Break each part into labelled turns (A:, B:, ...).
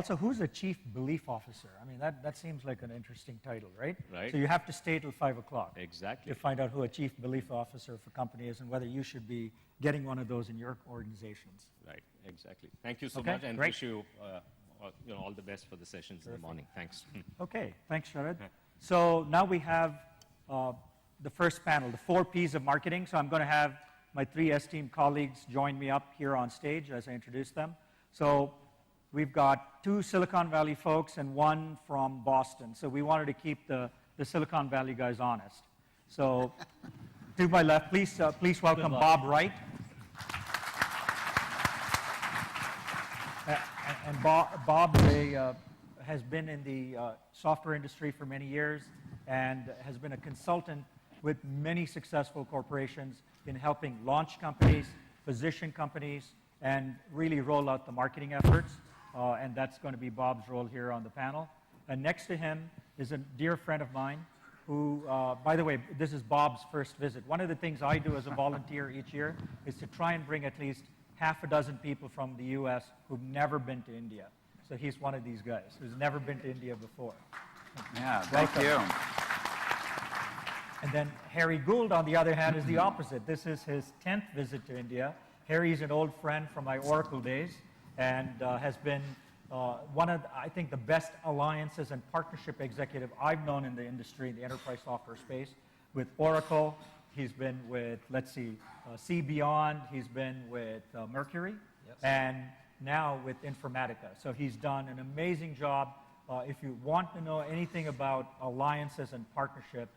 A: Also, who's a chief belief officer? I mean, that seems like an interesting title, right?
B: Right.
A: So you have to stay till 5 o'clock.
B: Exactly.
A: To find out who a chief belief officer for company is and whether you should be getting one of those in your organizations.
B: Right, exactly. Thank you so
A: Okay,
B: much, and
A: great.
B: wish you, all the best for the sessions in the morning. Thanks.
A: Okay, thanks, Sharad. So now we have the first panel, the 4 Ps of marketing. So I'm going to have my 3 esteemed colleagues join me up here on stage as I introduce them. So we've got 2 Silicon Valley folks and 1 from Boston. So we wanted to keep the Silicon Valley guys honest. So to my left, please welcome Bob Wright. And Bob has been in the software industry for many years and has been a consultant with many successful corporations in helping launch companies, position companies, and really roll out the marketing efforts. And that's going to be Bob's role here on the panel. And next to him is a dear friend of mine who, by the way, this is Bob's first visit. One of the things I do as a volunteer each year is to try and bring at least half a dozen people from the US who've never been to India. So he's one of these guys who's never been to India before.
C: Yeah, thank you.
A: And then Harry Gould, on the other hand, is the opposite. This is his 10th visit to India. Harry's an old friend from my Oracle days and has been one of, I think, the best alliances and partnership executive I've known in the industry, in the enterprise software space. With Oracle, he's been with, let's see, CBeyond, he's been with Mercury, yes, and now with Informatica. So he's done an amazing job. If you want to know anything about alliances and partnerships,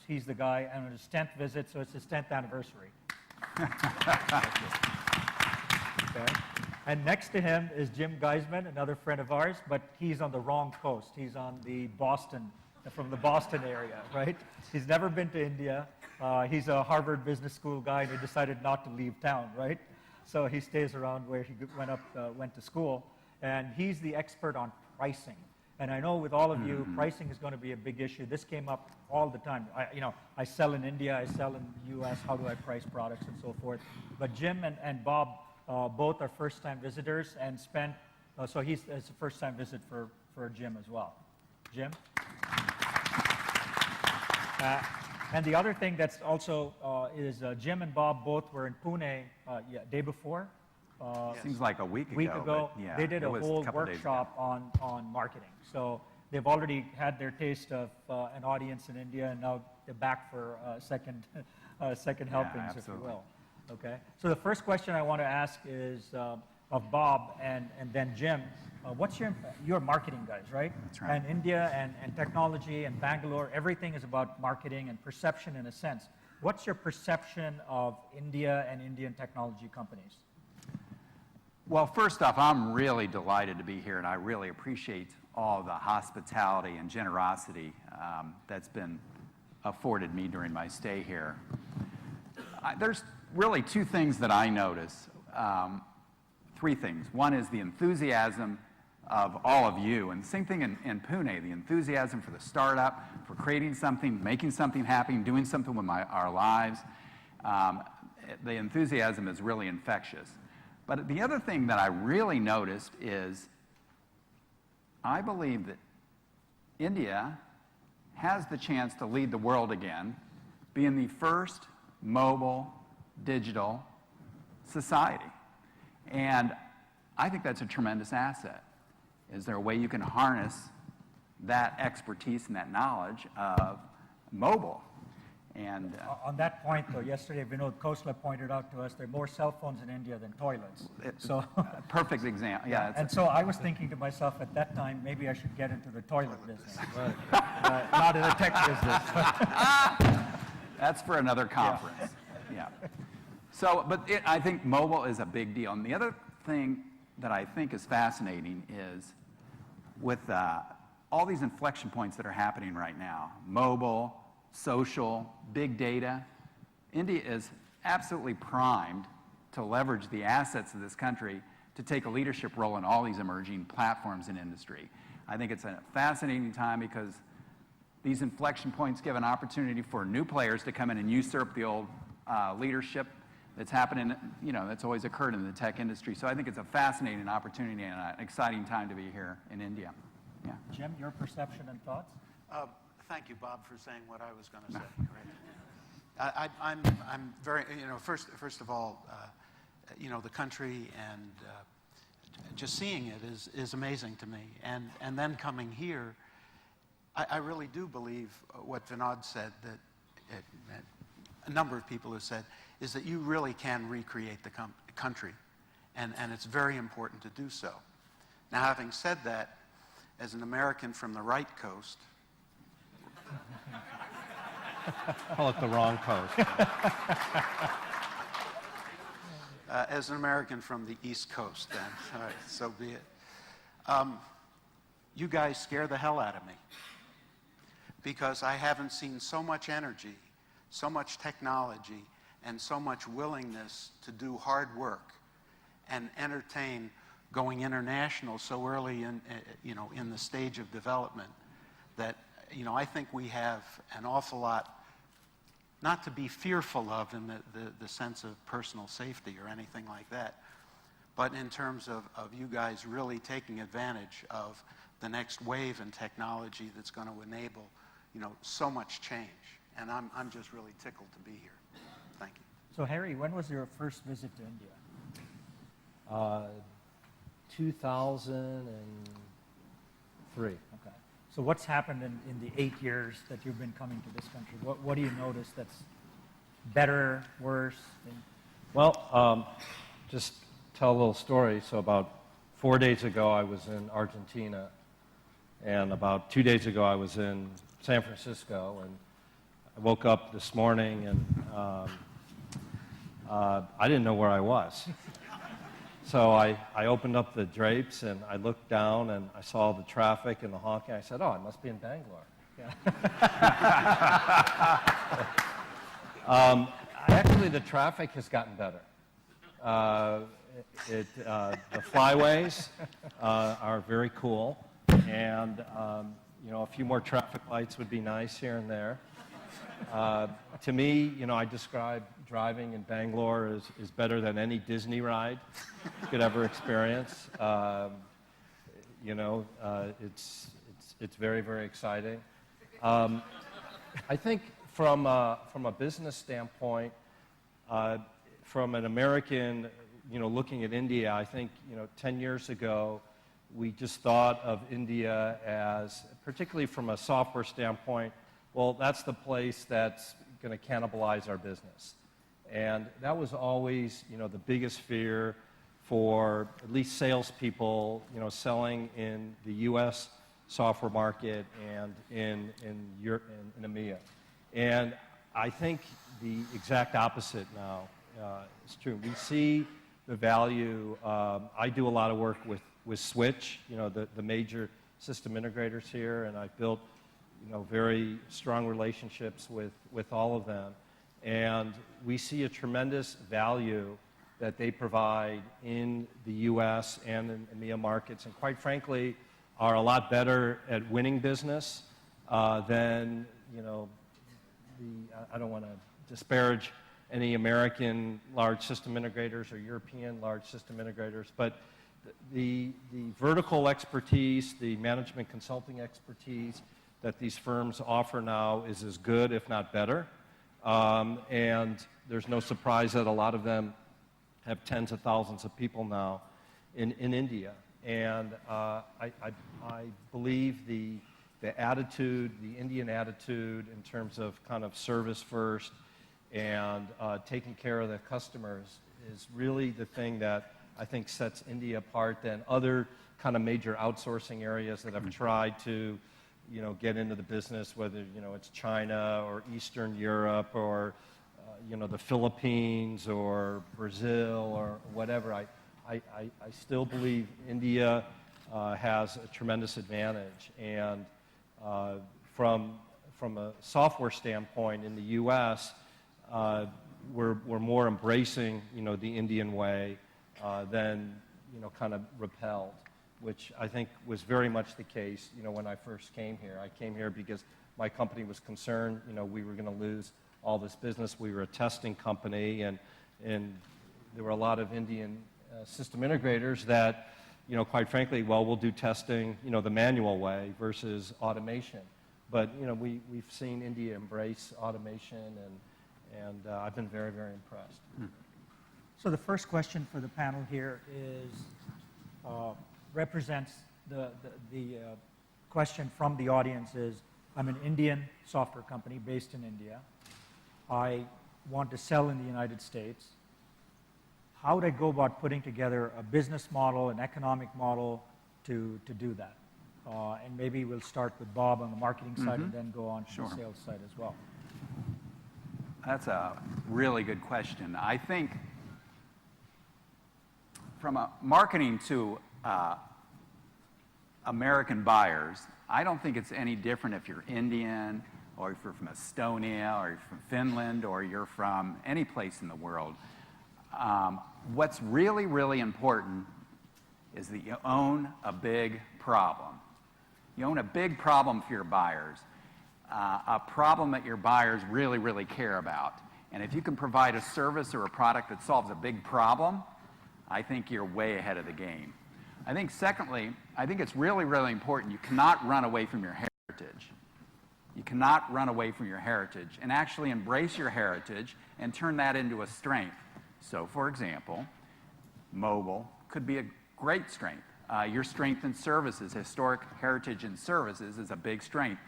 A: he's the guy. And on his 10th visit, so it's his 10th anniversary. Okay. And next to him is Jim Geisman, another friend of ours, but he's on the wrong coast. He's on the Boston, from the Boston area, right? He's never been to India. He's a Harvard Business School guy, and he decided not to leave town, right? So he stays around where he went to school, and he's the expert on pricing. And I know with all of you, pricing is going to be a big issue. This came up all the time. I sell in India, I sell in the US, how do I price products and so forth. But Jim and Bob both are first-time visitors and spent, so it's a first-time visit for Jim as well. Jim? And the other thing that's also is Jim and Bob both were in Pune day before.
C: Seems like a week
A: ago.
C: But yeah,
A: they did a whole workshop on marketing. So they've already had their taste of an audience in India, and now they're back for second helpings, if you will. Okay. So the first question I want to ask is of Bob and then Jim. What's your marketing guys, right?
C: That's right.
A: And India and technology and Bangalore, everything is about marketing and perception in a sense. What's your perception of India and Indian technology companies?
C: Well, first off, I'm really delighted to be here, and I really appreciate all the hospitality and generosity that's been afforded me during my stay here. There's really 2 things that I notice, 3 things. One is the enthusiasm of all of you, and the same thing in Pune, the enthusiasm for the startup, for creating something, making something happen, doing something with our lives. The enthusiasm is really infectious. But the other thing that I really noticed is I believe that India has the chance to lead the world again, being the first mobile, digital society. And I think that's a tremendous asset. Is there a way you can harness that expertise and that knowledge of mobile? And
A: on that point, though, yesterday Vinod Khosla pointed out to us there are more cell phones in India than toilets. So
C: perfect example. Yeah.
A: And so I was thinking to myself at that time, maybe I should get into the toilet business, not in the tech business.
C: That's for another conference. Yeah. So, but I think mobile is a big deal. And the other thing that I think is fascinating is with all these inflection points that are happening right now, mobile, social, big data, India is absolutely primed to leverage the assets of this country to take a leadership role in all these emerging platforms and industry. I think it's a fascinating time because these inflection points give an opportunity for new players to come in and usurp the old leadership that's happening, that's always occurred in the tech industry. So I think it's a fascinating opportunity and an exciting time to be here in India. Yeah.
A: Jim, your perception and thoughts?
D: Thank you, Bob, for saying what I was going to say. Right. I'm very, first of all, the country and just seeing it is amazing to me. And then coming here, I really do believe what Vinod said, that a number of people have said, is that you really can recreate the country. And it's very important to do so. Now, having said that, as an American from the right coast,
E: Call it the wrong coast.
D: as an American from the East Coast, then, all right, so be it. You guys scare the hell out of me because I haven't seen so much energy, so much technology, and so much willingness to do hard work and entertain going international so early in the stage of development that, I think we have an awful lot not to be fearful of in the sense of personal safety or anything like that, but in terms of you guys really taking advantage of the next wave in technology that's going to enable, so much change. And I'm just really tickled to be here. Thank you.
A: So Harry, when was your first visit to India?
E: 2003.
A: Okay. So what's happened in the 8 years that you've been coming to this country? What do you notice that's better, worse?
E: Well, just tell a little story. So about 4 days ago, I was in Argentina, and about 2 days ago, I was in San Francisco, and I woke up this morning, and I didn't know where I was. So I opened up the drapes, and I looked down, and I saw the traffic and the honking. I said, oh, I must be in Bangalore. Yeah. Actually, the traffic has gotten better. The flyways are very cool, and a few more traffic lights would be nice here and there. To me, I describe driving in Bangalore is better than any Disney ride you could ever experience. It's very, very exciting. I think from a business standpoint, from an American, looking at India, I think 10 years ago we just thought of India as, particularly from a software standpoint, well, that's the place that's going to cannibalize our business. And that was always, the biggest fear for at least salespeople, selling in the U.S. software market and in Europe, in EMEA. And I think the exact opposite now is true. We see the value. I do a lot of work with Switch, the major system integrators here, and I've built very strong relationships with all of them. And we see a tremendous value that they provide in the U.S. and in EMEA markets, and quite frankly, are a lot better at winning business than, I don't want to disparage any American large system integrators or European large system integrators, but the vertical expertise, the management consulting expertise that these firms offer now is as good, if not better. And there's no surprise that a lot of them have tens of thousands of people now in India. And I believe the attitude, the Indian attitude in terms of kind of service first and taking care of the customers is really the thing that I think sets India apart than other kind of major outsourcing areas that have tried to get into the business, whether, it's China or Eastern Europe or, the Philippines or Brazil or whatever. I still believe India has a tremendous advantage. And from a software standpoint in the U.S., we're more embracing, the Indian way than, kind of repelled, which I think was very much the case, when I first came here. I came here because my company was concerned, we were going to lose all this business. We were a testing company, and And there were a lot of Indian system integrators that, quite frankly, we'll do testing, the manual way versus automation. But, we've seen India embrace automation, and I've been very, very impressed.
A: So the first question for the panel here is, represents the question from the audience is, I'm an Indian software company based in India. I want to sell in the United States. How would I go about putting together a business model, an economic model to do that? And maybe we'll start with Bob on the marketing side and then go on to the sales side as well.
C: That's a really good question. I think from a marketing to American buyers, I don't think it's any different if you're Indian or if you're from Estonia or you're from Finland or you're from any place in the world. What's really, really important is that you own a big problem. You own a big problem for your buyers, a problem that your buyers really, really care about. And if you can provide a service or a product that solves a big problem, I think you're way ahead of the game. I think secondly, I think it's really, really important you cannot run away from your heritage. You cannot run away from your heritage and actually embrace your heritage and turn that into a strength. So, for example, mobile could be a great strength. Your strength in services, historic heritage in services is a big strength.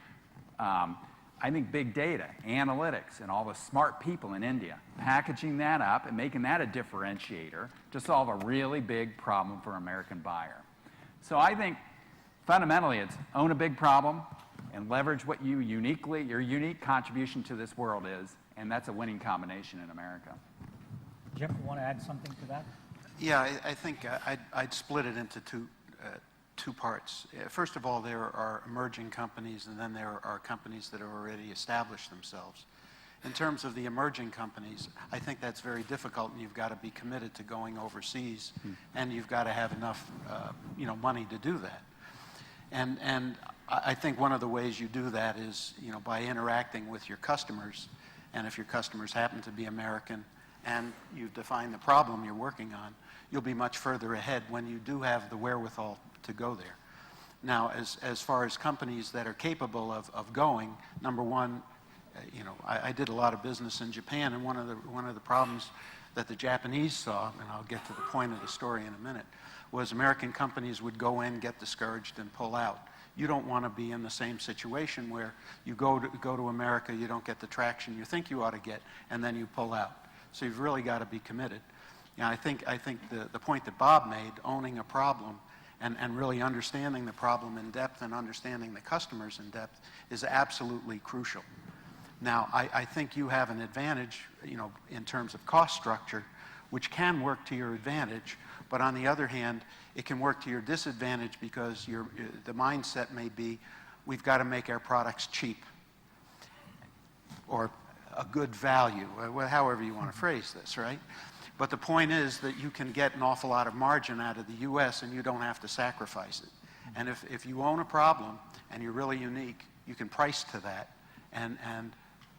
C: I think big data, analytics, and all the smart people in India, packaging that up and making that a differentiator to solve a really big problem for an American buyer. So I think fundamentally it's own a big problem and leverage what your unique contribution to this world is, and that's a winning combination in America.
A: Jim, you want to add something to that?
D: Yeah, I think I'd split it into two parts. First of all, there are emerging companies, and then there are companies that have already established themselves. In terms of the emerging companies, I think that's very difficult, and you've got to be committed to going overseas, and you've got to have enough, money to do that. And I think one of the ways you do that is, by interacting with your customers, and if your customers happen to be American, and you define the problem you're working on, you'll be much further ahead when you do have the wherewithal to go there. Now, as far as companies that are capable of going, number one, I did a lot of business in Japan, and one of the problems that the Japanese saw, and I'll get to the point of the story in a minute, was American companies would go in, get discouraged, and pull out. You don't want to be in the same situation where you go to America, you don't get the traction you think you ought to get, and then you pull out. So you've really got to be committed. I think the point that Bob made, owning a problem and really understanding the problem in depth and understanding the customers in depth is absolutely crucial. Now, I think you have an advantage, in terms of cost structure, which can work to your advantage, but on the other hand, it can work to your disadvantage because the mindset may be, we've got to make our products cheap or a good value, however you want to phrase this, right? But the point is that you can get an awful lot of margin out of the U.S. and you don't have to sacrifice it. And if you own a problem and you're really unique, you can price to that and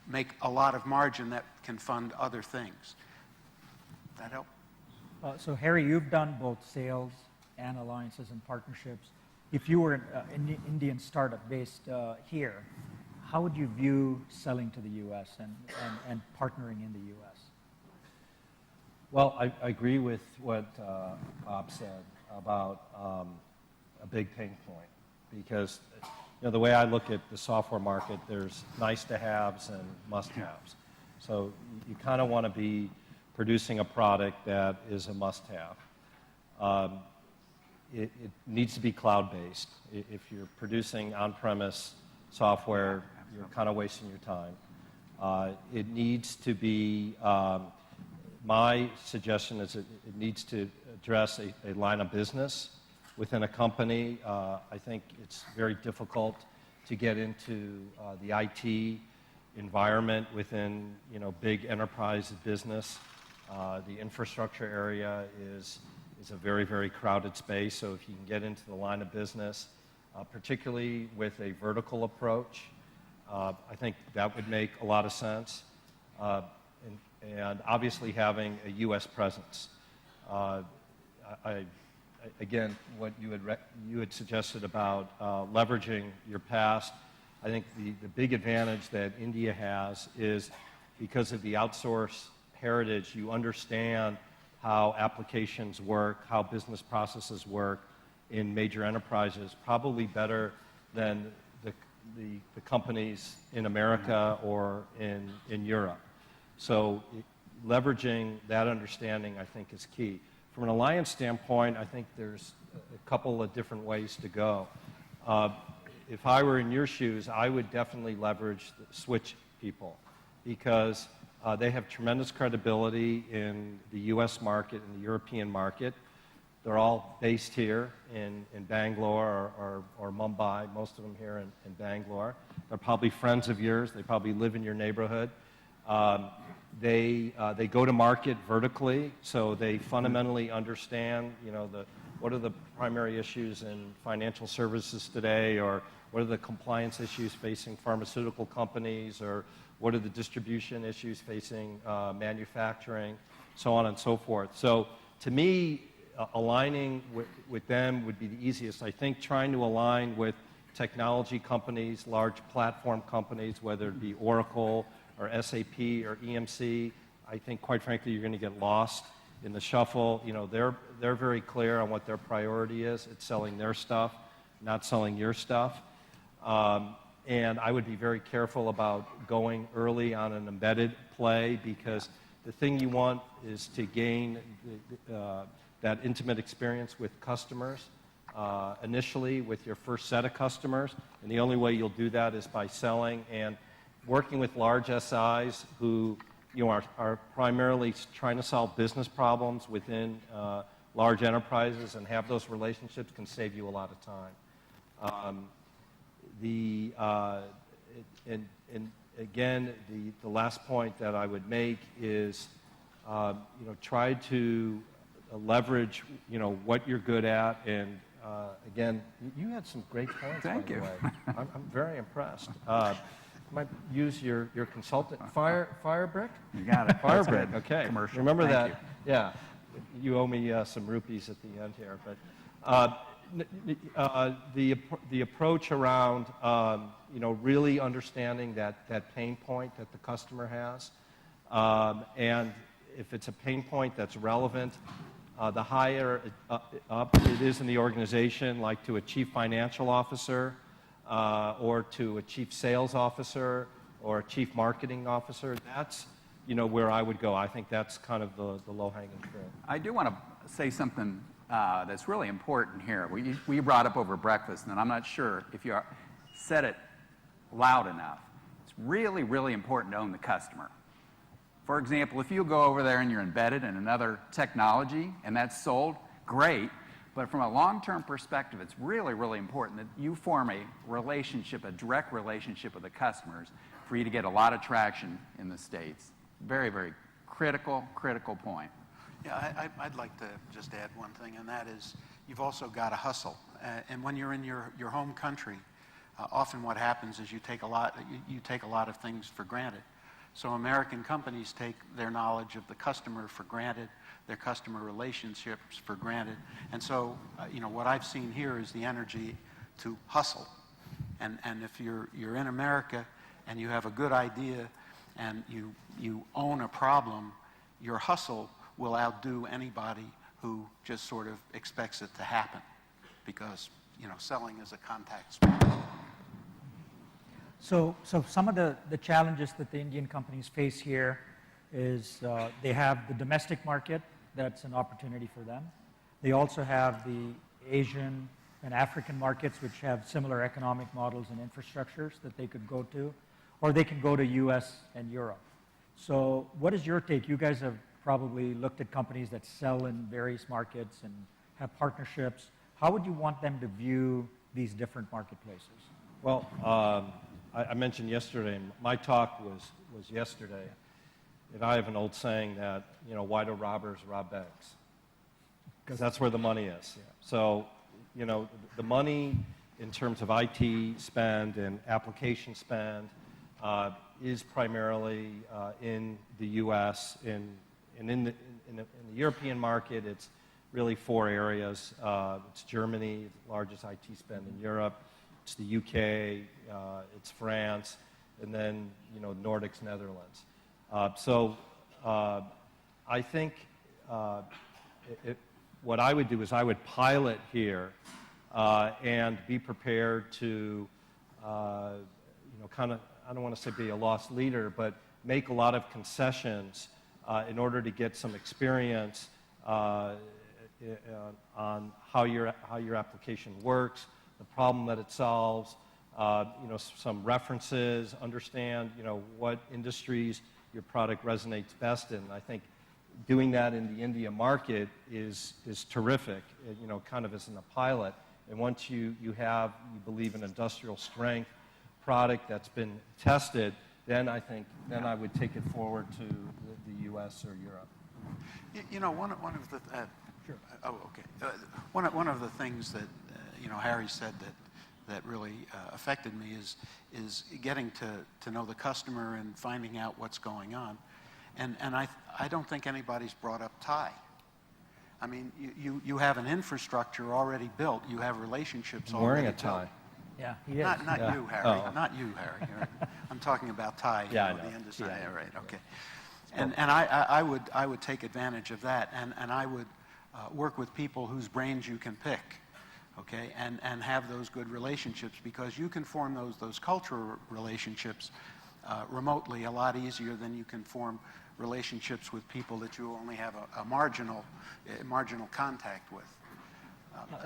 D: make a lot of margin that can fund other things. That help?
A: So Harry, you've done both sales and alliances and partnerships. If you were an Indian startup based here, how would you view selling to the U.S. and partnering in the U.S.?
E: Well, I agree with what Bob said about a big pain point, because the way I look at the software market, there's nice-to-haves and must-haves. So you kind of want to be producing a product that is a must-have. It needs to be cloud-based. If you're producing on-premise software, you're kind of wasting your time. It needs to be, my suggestion is it needs to address a line of business within a company. I think it's very difficult to get into the IT environment within big enterprise business. The infrastructure area is a very, very crowded space, so if you can get into the line of business, particularly with a vertical approach, I think that would make a lot of sense. And and obviously having a U.S. presence. Again, what you had suggested about leveraging your past, I think the big advantage that India has is because of the outsource heritage, you understand how applications work, how business processes work in major enterprises, probably better than the companies in America or in Europe. So leveraging that understanding, I think, is key. From an alliance standpoint, I think there's a couple of different ways to go. If I were in your shoes, I would definitely leverage the Switch people because they have tremendous credibility in the U.S. market and the European market. They're all based here in Bangalore or Mumbai, most of them here in Bangalore. They're probably friends of yours. They probably live in your neighborhood. They go to market vertically, so they fundamentally understand, what are the primary issues in financial services today, or what are the compliance issues facing pharmaceutical companies, or what are the distribution issues facing manufacturing, so on and so forth. So to me, aligning with them would be the easiest. I think trying to align with technology companies, large platform companies, whether it be Oracle or SAP or EMC, I think, quite frankly, you're going to get lost in the shuffle. They're very clear on what their priority is. It's selling their stuff, not selling your stuff. And I would be very careful about going early on an embedded play because the thing you want is to gain that intimate experience with customers initially with your first set of customers. And the only way you'll do that is by selling and working with large SIs who are primarily trying to solve business problems within large enterprises, and have those relationships can save you a lot of time. And again, the last point that I would make is try to leverage what you're good at. And again, you had some great points.
C: Thank
E: by the
C: you.
E: way. I'm very impressed. Might use your consultant Firebrick.
C: You got it. That's
E: Firebrick.
C: good.
E: Okay.
C: Commercial.
E: Remember
C: Thank
E: that? Yeah. You owe me some rupees at the end here, but the approach around really understanding that pain point that the customer has, and if it's a pain point that's relevant, the higher up it is in the organization, like to a chief financial officer, or to a chief sales officer, or a chief marketing officer, that's where I would go. I think that's kind of the low-hanging fruit.
C: I do want to say something that's really important here. We brought up over breakfast, and I'm not sure if you said it loud enough. It's really, really important to own the customer. For example, if you go over there and you're embedded in another technology and that's sold, great. But from a long-term perspective, it's really, really important that you form a relationship, a direct relationship with the customers for you to get a lot of traction in the States. Very, very critical point.
D: Yeah, I'd like to just add one thing, and that is you've also got to hustle. And when you're in your home country, often what happens is you take a lot of things for granted. So American companies take their knowledge of the customer for granted, their customer relationships for granted. And so, what I've seen here is the energy to hustle. And if you're in America and you have a good idea and you own a problem, your hustle will outdo anybody who just sort of expects it to happen, because selling is a contact sport.
A: So some of the challenges that the Indian companies face here is they have the domestic market. That's an opportunity for them. They also have the Asian and African markets, which have similar economic models and infrastructures that they could go to, or they can go to US and Europe. So what is your take? You guys have probably looked at companies that sell in various markets and have partnerships. How would you want them to view these different marketplaces?
E: Well, I mentioned yesterday, my talk was yesterday, and I have an old saying that, why do robbers rob banks? Because that's where the money is. Yeah. So, the money in terms of IT spend and application spend is primarily in the U.S. And in the European market, it's really 4 areas. It's Germany, the largest IT spend in Europe. It's the UK, it's France, and then, Nordics, Netherlands. I think what I would do is I would pilot here and be prepared to, kind of, I don't want to say be a lost leader, but make a lot of concessions in order to get some experience on how your application works, the problem that it solves, some references, understand, what industries your product resonates best in. I think doing that in the India market is terrific, kind of as in a pilot. And once you believe in industrial strength product that's been tested, then I would take it forward to the U.S. or Europe.
D: One of the one of the things that Harry said that really affected me is getting to know the customer and finding out what's going on, and I don't think anybody's brought up Thai. I mean, you have an infrastructure already built. You have relationships already
E: wearing a
D: built.
E: tie.
A: Yeah, he is.
D: Not
E: Yeah.
D: you, Harry.
E: Oh.
D: Not you, Harry. I'm talking about Thai.
E: Yeah, I know.
D: The industry.
E: Yeah.
D: Yeah, right. Okay. And I would take advantage of that, and I would work with people whose brains you can pick, okay, and have those good relationships, because you can form those cultural relationships remotely a lot easier than you can form relationships with people that you only have a marginal contact with.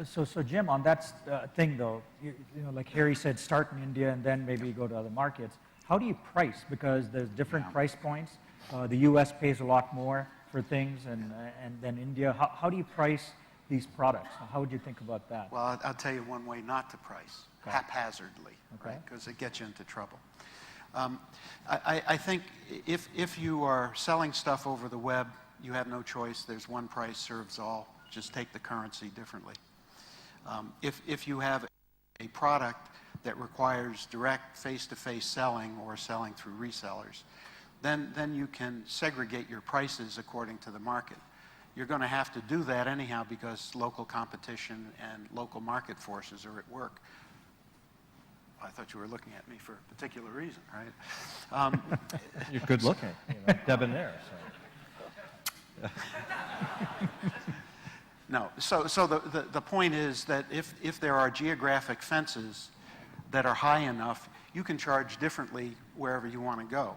A: So Jim, on that thing though, like Harry said, start in India and then maybe go to other markets. How do you price? Because there's different price points. The U.S. pays a lot more for things, and then India. How do you price these products? How would you think about that?
D: Well, I'll tell you one way not to price, haphazardly,
A: Okay.
D: right? Because it gets you into trouble. I think if you are selling stuff over the web, you have no choice. There's one price serves all. Just take the currency differently. If you have a product that requires direct face-to-face selling or selling through resellers, then you can segregate your prices according to the market. You're going to have to do that anyhow because local competition and local market forces are at work. I thought you were looking at me for a particular reason, right?
E: You're good looking, debonair. So.
D: No. So the point is that if there are geographic fences that are high enough, you can charge differently wherever you want to go.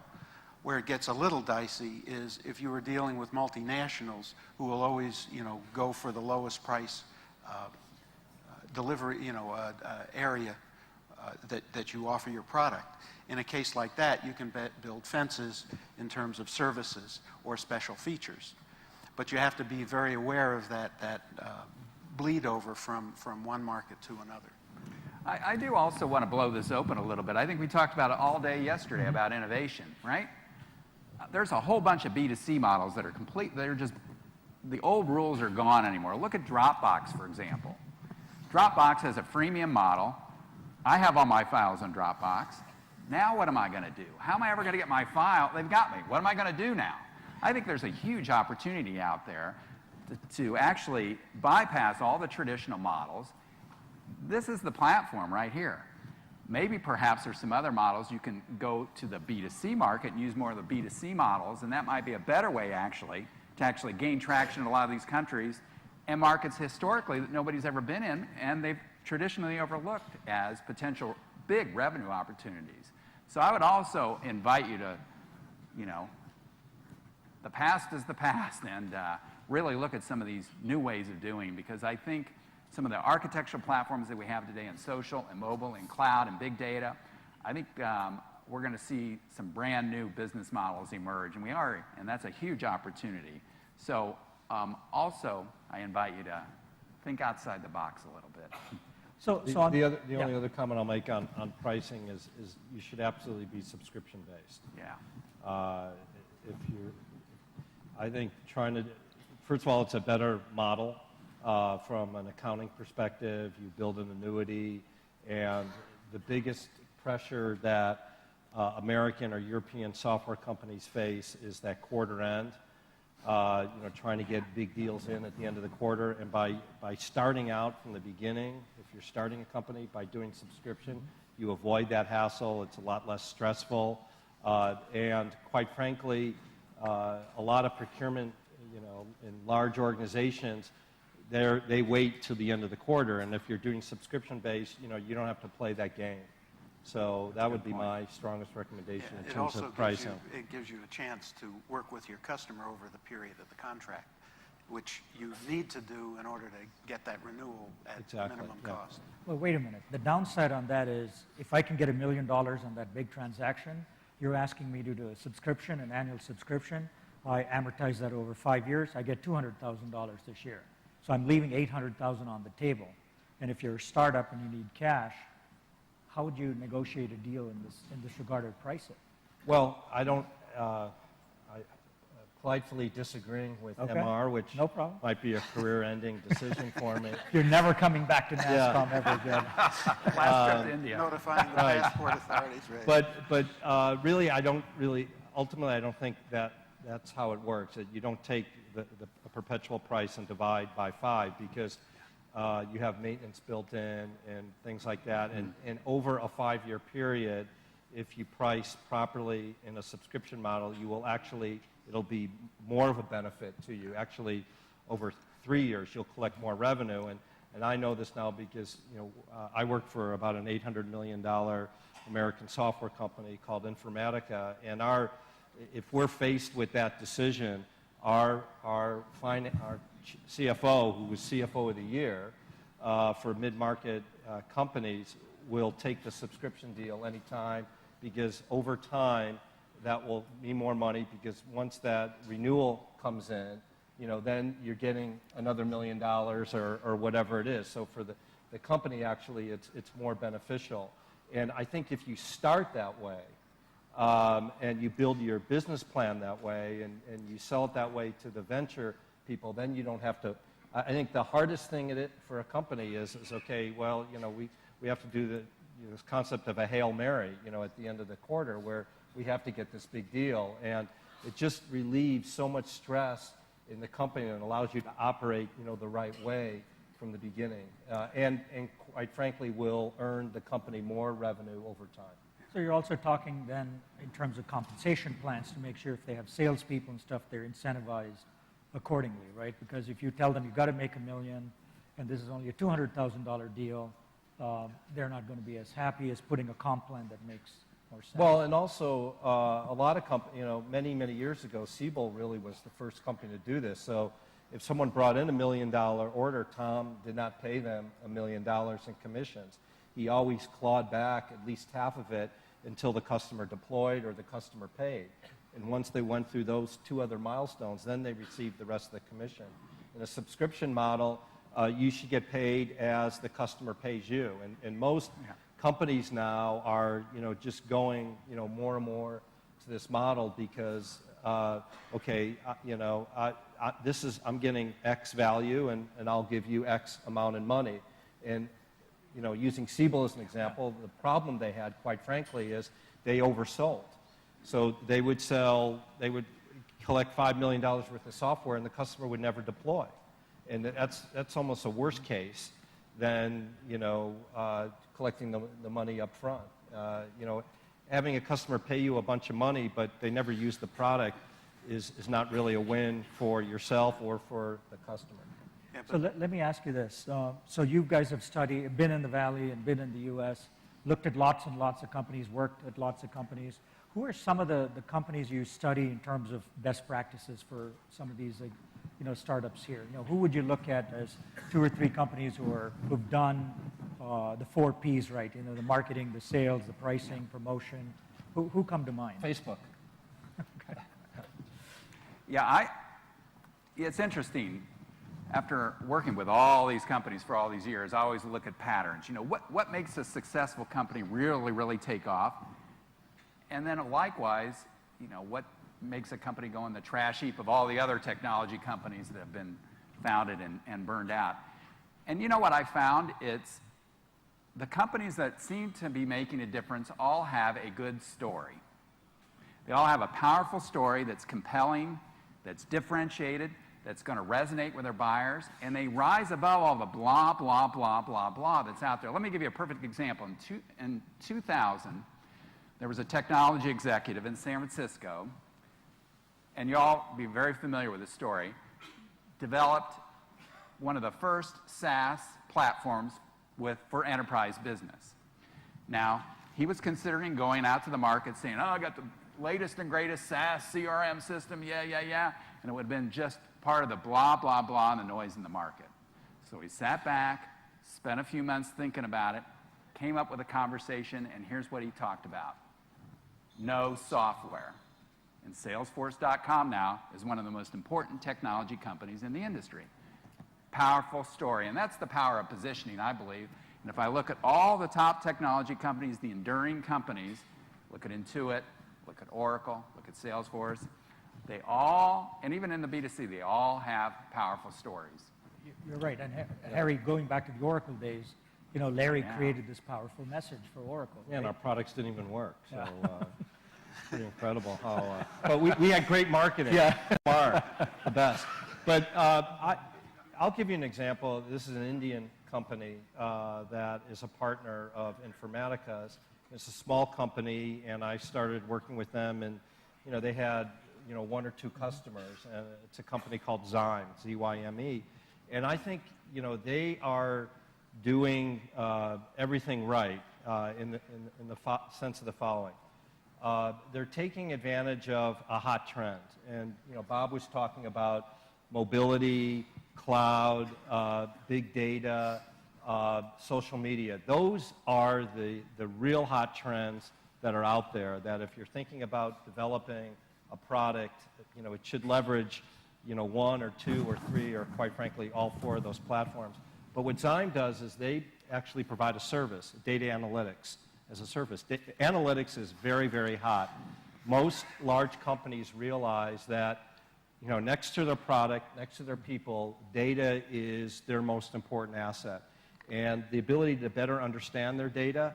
D: Where it gets a little dicey is if you were dealing with multinationals who will always, go for the lowest price delivery, area that you offer your product. In a case like that, you can build fences in terms of services or special features. But you have to be very aware of that bleed over from one market to another.
C: I do also want to blow this open a little bit. I think we talked about it all day yesterday about innovation, right? There's a whole bunch of B2C models that are the old rules are gone anymore. Look at Dropbox, for example. Dropbox has a freemium model. I have all my files on Dropbox. Now what am I going to do? How am I ever going to get my file? They've got me. What am I going to do now? I think there's a huge opportunity out there to actually bypass all the traditional models. This is the platform right here. Maybe perhaps there's some other models. You can go to the B2C market and use more of the B2C models, and that might be a better way to actually gain traction in a lot of these countries and markets historically that nobody's ever been in, and they've traditionally overlooked as potential big revenue opportunities. So I would also invite you to, the past is the past, and really look at some of these new ways of doing, because I think some of the architectural platforms that we have today in social and mobile and cloud and big data, I think we're going to see some brand new business models emerge, and we are, and that's a huge opportunity. So also, I invite you to think outside the box a little bit.
A: So
E: The only other comment I'll make on pricing is you should absolutely be subscription-based.
C: Yeah.
E: I think first of all, it's a better model from an accounting perspective. You build an annuity, and the biggest pressure that American or European software companies face is that quarter end, trying to get big deals in at the end of the quarter. And by starting out from the beginning, if you're starting a company, by doing subscription, you avoid that hassle. It's a lot less stressful. And quite frankly, a lot of procurement, in large organizations, they wait till the end of the quarter. And if you're doing subscription-based, you don't have to play that game. So that would be my strongest recommendation in terms of pricing.
D: It gives you a chance to work with your customer over the period of the contract, which you need to do in order to get that renewal at minimum cost.
A: Well, wait a minute. The downside on that is if I can get $1 million on that big transaction, you're asking me to do a subscription, an annual subscription. I amortize that over 5 years. I get $200,000 this year. So I'm leaving $800,000 on the table. And if you're a startup and you need cash, how would you negotiate a deal in this regard or price it?
E: Well, I don't, politely disagreeing with MR, which
A: no problem.
E: might be a career-ending decision for me.
A: You're never coming back to Nasscom ever again.
C: Last trip to India.
D: Notifying the passport authorities, right?
E: But really, ultimately, I don't think that's how it works. That you don't take the perpetual price and divide by 5 because you have maintenance built in and things like that. And over a 5-year period, if you price properly in a subscription model, you will actually, it'll be more of a benefit to you. Actually, over 3 years, you'll collect more revenue. And I know this now because I work for about an $800 million American software company called Informatica. And if we're faced with that decision, our CFO, who was CFO of the year for mid-market companies, will take the subscription deal anytime because over time that will mean more money because once that renewal comes in, then you're getting another $1 million or whatever it is. So for the company, actually, it's more beneficial. And I think if you start that way, and you build your business plan that way and you sell it that way to the venture people, then you don't have to. I think the hardest thing for a company is okay, well, we have to do this concept of a Hail Mary, at the end of the quarter where we have to get this big deal. And it just relieves so much stress in the company and allows you to operate, the right way from the beginning. And quite frankly, will earn the company more revenue over time.
A: So you're also talking then in terms of compensation plans to make sure if they have salespeople and stuff, they're incentivized accordingly, right? Because if you tell them you've got to make $1 million and this is only a $200,000 deal, they're not going to be as happy as putting a comp plan that makes more sense.
E: Well, and also a lot of companies, many years ago, Siebel really was the first company to do this. So if someone brought in $1 million order, Tom did not pay them $1 million in commissions. He always clawed back at least half of it until the customer deployed or the customer paid. And once they went through those 2 other milestones, then they received the rest of the commission. In a subscription model, you should get paid as the customer pays you. And most companies now are, just going, more and more to this model because, I'm getting X value and I'll give you X amount in money. And using Siebel as an example, the problem they had, quite frankly, is they oversold. So they would collect $5 million worth of software and the customer would never deploy. And that's almost a worse case than, collecting the money up front. Having a customer pay you a bunch of money, but they never use the product is not really a win for yourself or for the customer.
A: So let me ask you this. So you guys have been in the Valley and been in the U.S., looked at lots and lots of companies, worked at lots of companies. Who are some of the companies you study in terms of best practices for some of these startups here? Who would you look at as 2 or 3 companies who've done the 4 Ps right? The marketing, the sales, the pricing, promotion. Who come to mind?
E: Facebook.
A: Okay.
C: Yeah, it's interesting. After working with all these companies for all these years, I always look at patterns. What makes a successful company really take off? And then likewise, what makes a company go in the trash heap of all the other technology companies that have been founded and burned out? And you know what I found? It's the companies that seem to be making a difference all have a good story. They all have a powerful story that's compelling, that's differentiated, that's going to resonate with their buyers, and they rise above all the blah, blah, blah, blah, blah that's out there. Let me give you a perfect example. In 2000, there was a technology executive in San Francisco, and you all be very familiar with this story, developed one of the first SaaS platforms for enterprise business. Now, he was considering going out to the market saying, oh, I got the latest and greatest SaaS CRM system, yeah, yeah, yeah, and it would have been just part of the blah, blah, blah, and the noise in the market. So he sat back, spent a few months thinking about it, came up with a conversation, and here's what he talked about. No software. And Salesforce.com now is one of the most important technology companies in the industry. Powerful story, and that's the power of positioning, I believe. And if I look at all the top technology companies, the enduring companies, look at Intuit, look at Oracle, look at Salesforce, they all, and even in the B2C, they all have powerful stories.
A: You're right, and Harry, going back to the Oracle days, you know, Larry created this powerful message for Oracle.
E: Yeah, and
A: right?
E: our products didn't even work, so pretty incredible how, but we had great marketing.
A: Yeah.
E: Are the best. But I'll give you an example. This is an Indian company that is a partner of Informatica's. It's a small company, and I started working with them, and you know, they had one or two customers, and it's a company called Zyme, Z-Y-M-E, and I think they are doing everything right in the sense of the following. They're taking advantage of a hot trend, and Bob was talking about mobility, cloud, big data, social media. Those are the real hot trends that are out there, that if you're thinking about developing a product, it should leverage one or two or three or, quite frankly, all four of those platforms. But what Zyme does is they actually provide a service, data analytics as a service. Analytics is very, very hot. Most large companies realize that next to their product, next to their people, data is their most important asset. And the ability to better understand their data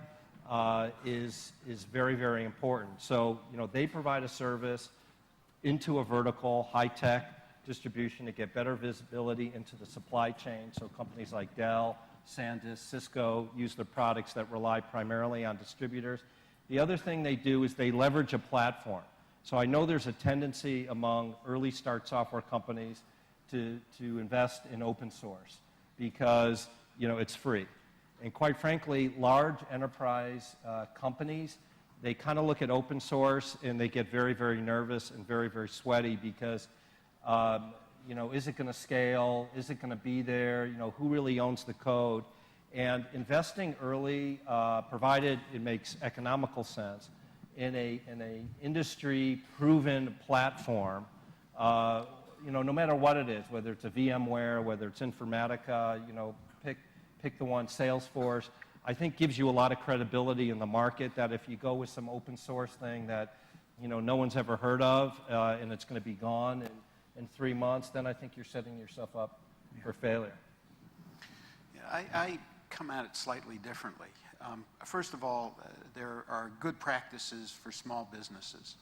E: is very, very important. So, they provide a service into a vertical, high-tech distribution to get better visibility into the supply chain. So companies like Dell, SanDisk, Cisco use their products that rely primarily on distributors. The other thing they do is they leverage a platform. So I know there's a tendency among early start software companies to invest in open source because it's free. And quite frankly, large enterprise companies, they kind of look at open source and they get very, very nervous and very, very sweaty because is it going to scale? Is it going to be there? Who really owns the code? And investing early, provided it makes economical sense, in a industry-proven platform, no matter what it is, whether it's a VMware, whether it's Informatica, pick the one, Salesforce, I think gives you a lot of credibility in the market that if you go with some open source thing that no one's ever heard of and it's going to be gone in 3 months, then I think you're setting yourself up for failure.
D: Yeah, I come at it slightly differently. First of all, there are good practices for small businesses.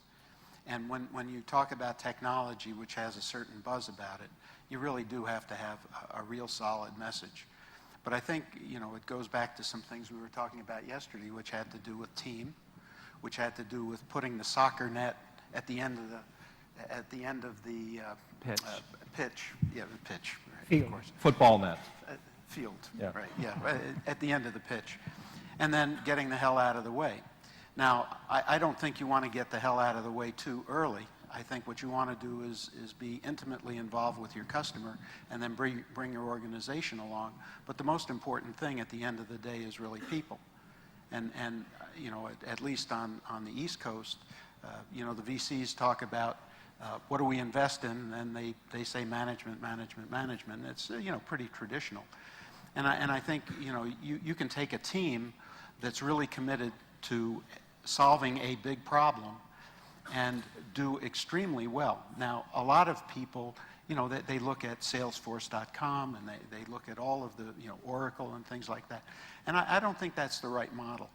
D: And when you talk about technology, which has a certain buzz about it, you really do have to have a real solid message. But I think, it goes back to some things we were talking about yesterday, which had to do with team, which had to do with putting the soccer net at the end of the
C: Pitch.
D: pitch. Yeah, the pitch, right,
A: Field.
D: of course.
E: Football net.
D: Field,
E: Yeah.
D: right, yeah, at the end of the pitch. And then getting the hell out of the way. Now, I don't think you want to get the hell out of the way too early. I think what you want to do is be intimately involved with your customer and then bring your organization along. But the most important thing at the end of the day is really people. And at least on the East Coast, the VCs talk about what do we invest in, and they say management. It's pretty traditional. And I think you can take a team that's really committed to solving a big problem and do extremely well. Now, a lot of people, you know, they look at Salesforce.com and they look at all of the, you know, Oracle and things like that. And I don't think that's the right model,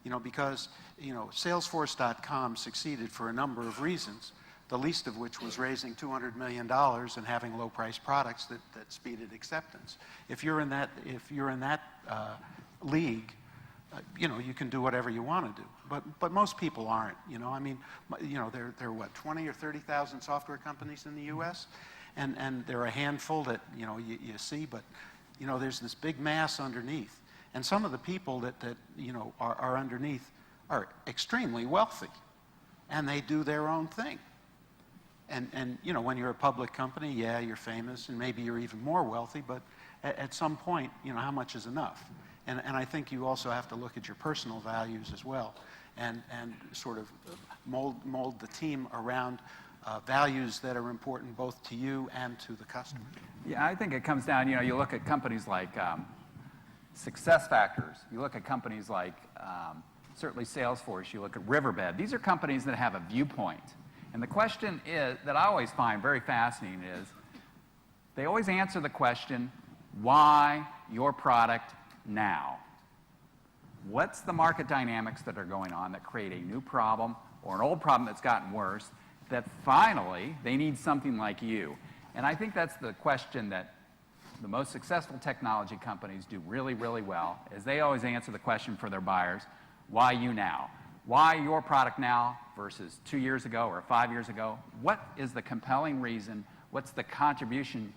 D: you know, because, you know, Salesforce.com succeeded for a number of reasons, the least of which was raising $200 million and having low-priced products that speeded acceptance. If you're in that league, you know, you can do whatever you want to do. But most people aren't, you know. I mean, you know, there are what, 20 or 30,000 software companies in the U.S., and there are a handful that, you know, you see, but, you know, there's this big mass underneath. And some of the people that you know, are underneath are extremely wealthy, and they do their own thing. And you know, when you're a public company, yeah, you're famous, and maybe you're even more wealthy, but at some point, you know, how much is enough? And I think you also have to look at your personal values as well, and sort of mold the team around values that are important both to you and to the customer.
C: Yeah, I think it comes down, you know, you look at companies like Success Factors, you look at companies like certainly Salesforce, you look at Riverbed. These are companies that have a viewpoint. And the question is, that I always find very fascinating is, they always answer the question, why your product now? What's the market dynamics that are going on that create a new problem or an old problem that's gotten worse, that finally they need something like you? And I think that's the question that the most successful technology companies do really, really well, is they always answer the question for their buyers, why you now? Why your product now versus 2 years ago or 5 years ago? What is the compelling reason? What's the contribution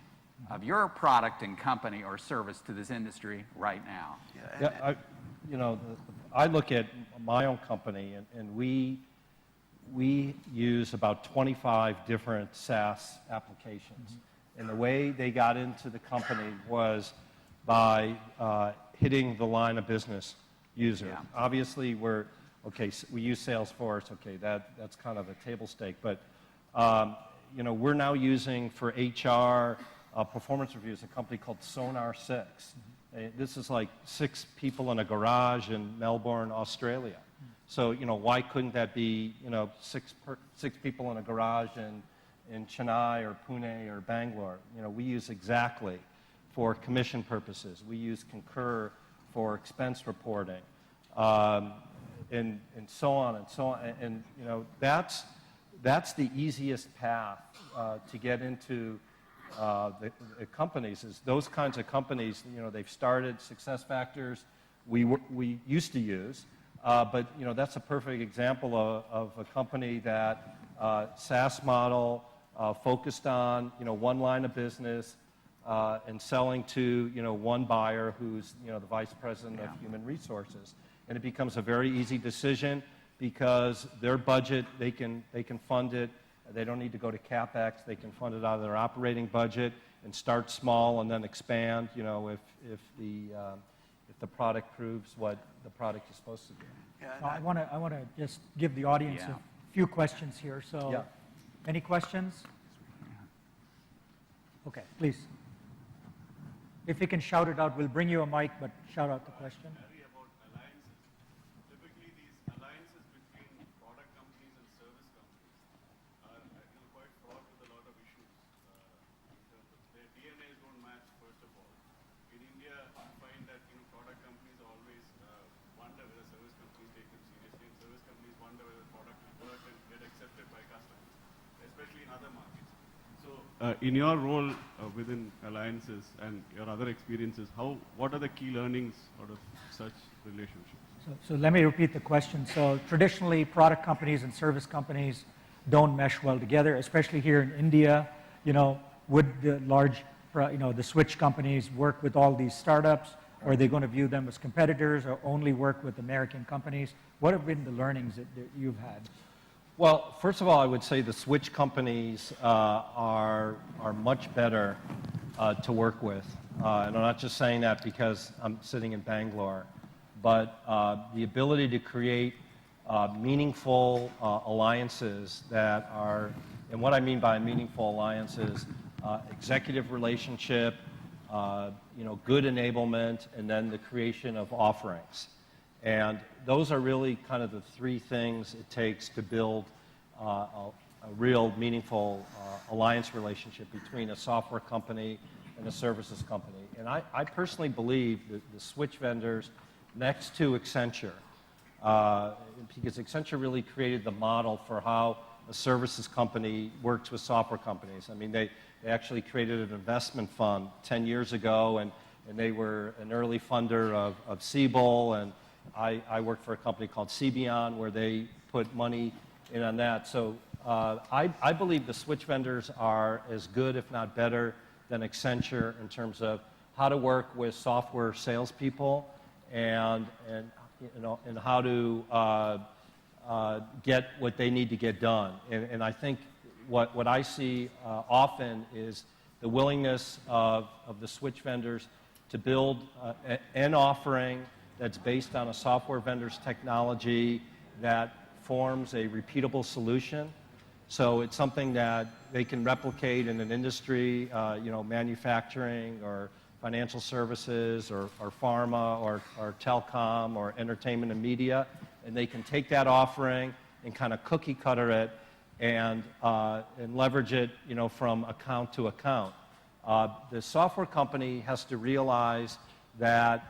C: of your product and company or service to this industry right now?
E: Yeah, you know, I look at my own company, and we use about 25 different SaaS applications. And the way they got into the company was by hitting the line of business user.
C: Yeah.
E: Obviously, we use Salesforce. Okay, that's kind of a table stake. But you know, we're now using for HR performance reviews a company called Sonar 6. This is like 6 people in a garage in Melbourne, Australia. So, you know, why couldn't that be, you know, 6 people in a garage in Chennai or Pune or Bangalore? You know, we use Exactly for commission purposes. We use Concur for expense reporting, and so on and so on. And you know, that's the easiest path to get into the companies. Is those kinds of companies, you know, they've started Success Factors we used to use, but you know, that's a perfect example of a company that SaaS model focused on, you know, one line of business and selling to, you know, one buyer who's, you know, the vice president of human resources. And it becomes a very easy decision because their budget, they can fund it. They don't need to go to CapEx. They can fund it out of their operating budget and start small and then expand, you know, if the product proves what the product is supposed to do.
D: Yeah,
A: So I want to just give the audience
C: Yeah.
A: a few questions here. So,
E: Yeah.
A: Any questions? Okay, please. If you can shout it out, we'll bring you a mic, but shout out the question.
F: About alliances. Typically, these alliances between product companies and service companies are quite fraught with a lot of issues in terms of their DNAs don't match, first of all. In India, I find that product companies always wonder whether service companies take them seriously, and service companies wonder whether the product will work and get accepted by customers, especially in other markets. So, in your role within alliances and your other experiences, what are the key learnings out of such relationships?
A: So let me repeat the question. So traditionally, product companies and service companies don't mesh well together, especially here in India. You know, would the large, the switch companies work with all these startups? Or are they going to view them as competitors or only work with American companies? What have been the learnings that you've had?
E: Well, first of all, I would say the switch companies are much better to work with. And I'm not just saying that because I'm sitting in Bangalore, but the ability to create meaningful alliances that are, and what I mean by meaningful alliances, executive relationship, good enablement, and then the creation of offerings. And those are really kind of the 3 things it takes to build a real meaningful alliance relationship between a software company and a services company. And I personally believe that the switch vendors next to Accenture, because Accenture really created the model for how a services company works with software companies. I mean, they actually created an investment fund 10 years ago, and they were an early funder of Siebel, and I worked for a company called Cbion where they put money in on that. So I believe the switch vendors are as good, if not better, than Accenture in terms of how to work with software salespeople and how to get what they need to get done. And I think what I see often is the willingness of the switch vendors to build an offering that's based on a software vendor's technology that forms a repeatable solution. So it's something that they can replicate in an industry, manufacturing or financial services or pharma or telecom or entertainment and media, and they can take that offering and kind of cookie cutter it and leverage it, from account to account. The software company has to realize that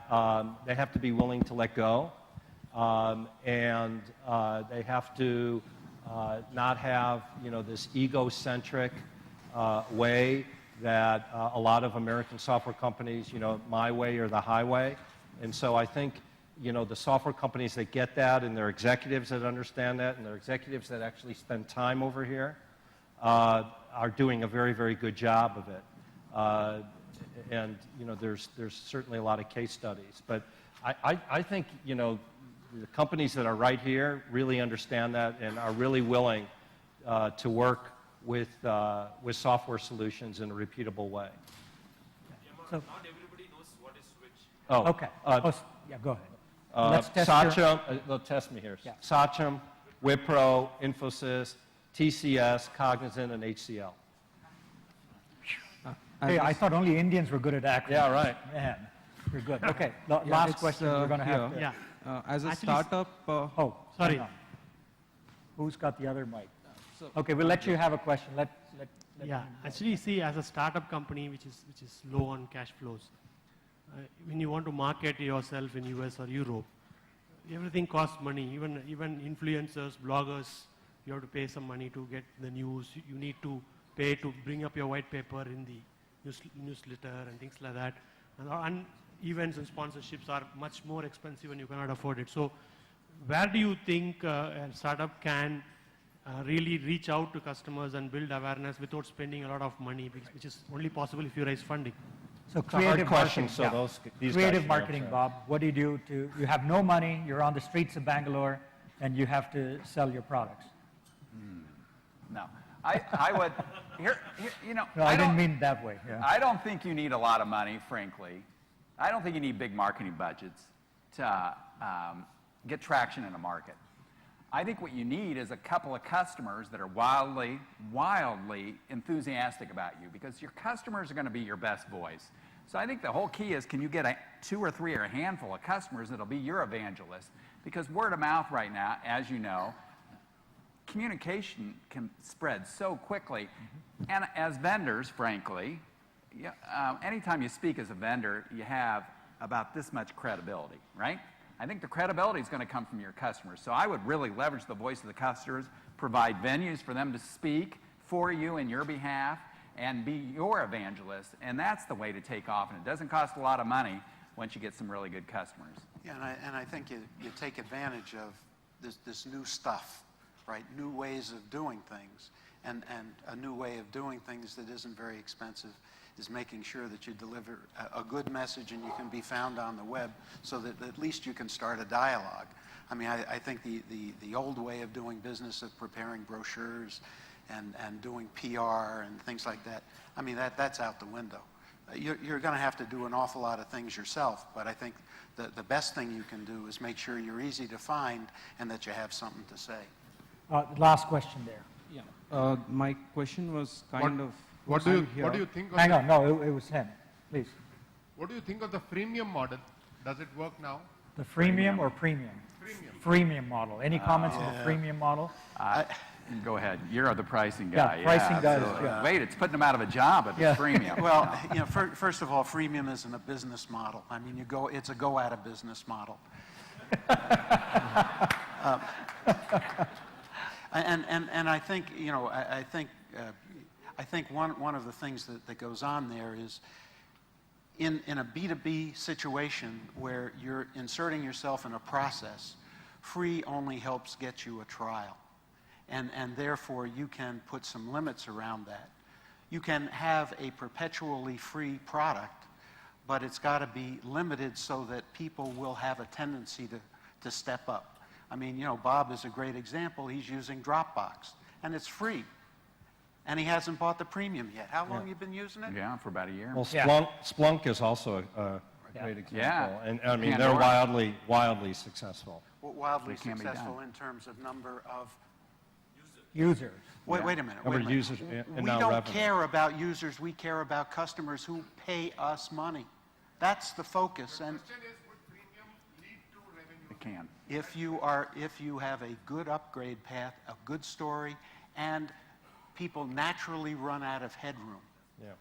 E: they have to be willing to let go, and they have to not have this egocentric way that a lot of American software companies, my way or the highway. And so I think the software companies that get that, and their executives that understand that, and their executives that actually spend time over here are doing a very, very good job of it. And there's certainly a lot of case studies. But I think the companies that are right here really understand that and are really willing to work with software solutions in a repeatable way.
F: So, not everybody knows what is switch.
E: Oh,
A: Okay. Yeah, go ahead. Let's test
E: Sachem, they'll test me here.
A: Yeah.
E: Sachem, Wipro, Infosys, TCS, Cognizant, and HCL.
A: Hey, I thought only Indians were good at acronyms.
E: Yeah, right.
A: Man, you're good. Okay, last question. We're going to have to...
G: Yeah. As a
H: Actually,
G: startup,
A: Oh,
H: Sorry.
A: hang on. Who's got the other mic? Okay, we'll let you have a question. Let
H: Yeah, actually, see, as a startup company which is low on cash flows, when you want to market yourself in US or Europe, everything costs money. Even influencers, bloggers, you have to pay some money to get the news. You need to pay to bring up your white paper in the newsletter and things like that. And events and sponsorships are much more expensive and you cannot afford it. So, where do you think a startup can really reach out to customers and build awareness without spending a lot of money, which is only possible if you raise funding?
A: So
E: It's a hard question,
A: marketing,
E: so
A: yeah.
E: these
A: Creative
E: guys
A: marketing,
E: answer.
A: Bob. What do you do you have no money, you're on the streets of Bangalore, and you have to sell your products?
C: No. I would,
A: No, I didn't
C: don't-
A: mean it that way. Yeah.
C: I don't think you need a lot of money, frankly. I don't think you need big marketing budgets to get traction in a market. I think what you need is a couple of customers that are wildly, wildly enthusiastic about you, because your customers are going to be your best voice. So I think the whole key is, can you get 2 or 3 or a handful of customers that'll be your evangelists? Because word of mouth right now, as you know, communication can spread so quickly. And as vendors, frankly, anytime you speak as a vendor, you have about this much credibility, right? I think the credibility is going to come from your customers. So I would really leverage the voice of the customers, provide venues for them to speak for you in your behalf, and be your evangelist. And that's the way to take off. And it doesn't cost a lot of money once you get some really good customers.
D: Yeah, and I think you take advantage of this new stuff, right? New ways of doing things. And a new way of doing things that isn't very expensive is making sure that you deliver a good message and you can be found on the web so that at least you can start a dialogue. I mean, I think the old way of doing business, of preparing brochures and doing PR and things like that, I mean, that's out the window. You're going to have to do an awful lot of things yourself, but I think the best thing you can do is make sure you're easy to find and that you have something to say.
A: Last question there.
G: yeah. My question was kind of.
F: What do you think?
A: Hang on, no, it was him. Please.
F: What do you think of the freemium model? Does it work now?
A: The freemium or premium? freemium model. Any comments on the freemium model?
C: Go ahead. You're the pricing
A: Yeah,
C: guy.
A: pricing guy is
C: absolutely.
A: Jim.
C: Wait, it's putting them out of a job if
A: Yeah.
C: it's freemium.
D: Well, you know, first of all, freemium isn't a business model. I mean, it's a go out of business model. And I think, you know, I think one of the things that goes on there is in a B2B situation where you're inserting yourself in a process, free only helps get you a trial. And therefore, you can put some limits around that. You can have a perpetually free product, but it's got to be limited so that people will have a tendency to step up. I mean, you know, Bob is a great example. He's using Dropbox, and it's free. And he hasn't bought the premium yet. How long have you been using it?
C: Yeah, for about a year.
E: Well,
A: Yeah.
E: Splunk is also a great example.
C: Yeah.
E: And I mean, they're
C: Pandora.
E: wildly successful.
D: Wildly
C: It can be
D: successful
C: done.
D: in terms of number of...
A: Users.
D: Wait a minute.
E: Number
D: Wait a
E: of
D: minute.
E: users and
D: We
E: now
D: don't
E: revenue.
D: care about users. We care about customers who pay us money. That's the focus. And
C: It can.
D: if you have a good upgrade path, a good story, and people naturally run out of headroom.
E: Yeah.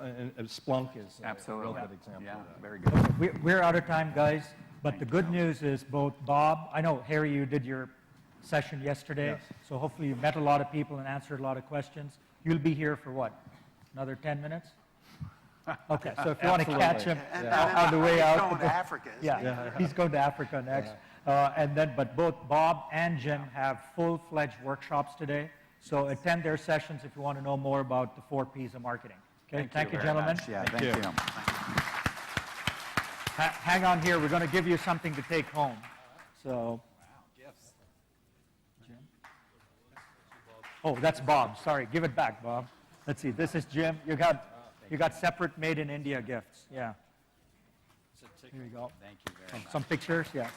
E: And Splunk is
C: Absolutely.
E: a real good example
C: Yeah,
E: of that.
C: very good.
A: We're out of time, guys, but the good news is both Bob, I know, Harry, you did your session yesterday,
E: Yes.
A: so hopefully you met a lot of people and answered a lot of questions. You'll be here for what, another 10 minutes? Okay, so if you want to catch him
D: And
A: on the way
D: he's
A: out.
D: going to Africa, isn't he?
A: Yeah, he's going to Africa next. But both Bob and Jim have full-fledged workshops today, so attend their sessions if you want to know more about the 4 Ps of marketing. Okay, thank you,
C: very
A: gentlemen.
C: much. Yeah,
E: Thank
C: thank
E: you.
C: you.
A: Hang on here, we're going to give you something to take home. So. Jim? Oh, that's Bob. Sorry, give it back, Bob. Let's see. This is Jim. You got separate made in India gifts. Yeah. Here you go.
C: Thank you very much.
A: Some pictures. Yeah.